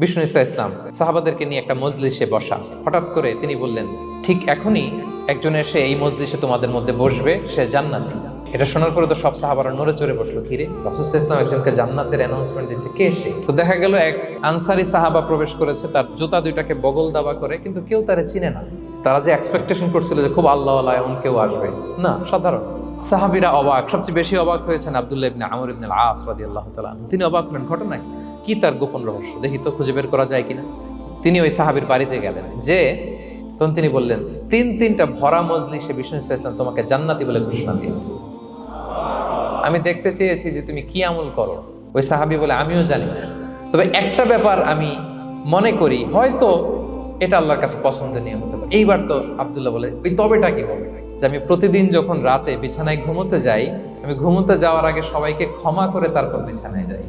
বিষ্ণু ইসা ইসলাম সাহাবাদেরকে নিয়ে একটা মজলিসে বসা, হঠাৎ করে তিনি বললেন, ঠিক এখনই একজন এসে এই মজলিসে তোমাদের মধ্যে বসবে, সে জান্নাতি। এটা শোনার পরে তো সব সাহাবারা নড়ে চড়ে বসলো, কিরে রাসূল সাল্লাল্লাহু আলাইহি ওয়াসাল্লাম একজনকে জান্নাতের অ্যানাউন্সমেন্ট দিচ্ছে, কে সে? তো দেখা গেল এক আনসারী সাহাবা প্রবেশ করেছে, তার জুতা দুইটাকে বগল দাবা করে, কিন্তু কেউ তারে চিনে না। তারা যে এক্সপেকটেশন করছিল যে খুব আল্লাহওয়ালা এমন কেউ আসবে, না, সাধারণ। সাহাবীরা অবাক, সবচেয়ে বেশি অবাক হয়েছেন আব্দুল্লাহ ইবনে আমর ইবনে আল-আস রাদিয়াল্লাহু তাআলা। তিনি অবাক হলেন, ঘটনা কি, তার গোপন রহস্য দেখি তো খুঁজে বের করা যায় কিনা। তিনি ওই সাহাবীর বাড়িতে গেলেন, যে তখন তিনি বললেন, তিনটা ভরা মজলিসে বিষ্ণু ইসা ইসলাম তোমাকে জান্নাতি বলে ঘোষণা দিয়েছে। আমি দেখতে চেয়েছি যে তুমি কি আমল করো। ওই সাহাবী বলে, আমিও জানি না, তবে একটা ব্যাপার আমি মনে করি, হয়তো এটা আল্লাহর কাছে পছন্দনীয় হতে পারে। এইবার তো আব্দুল্লাহ বলে, ওই তবেটা কি বলে? যে আমি প্রতিদিন যখন রাতে বিছানায় ঘুমোতে যাই, আমি ঘুমোতে যাওয়ার আগে সবাইকে ক্ষমা করে তারপর বিছানায় যাই।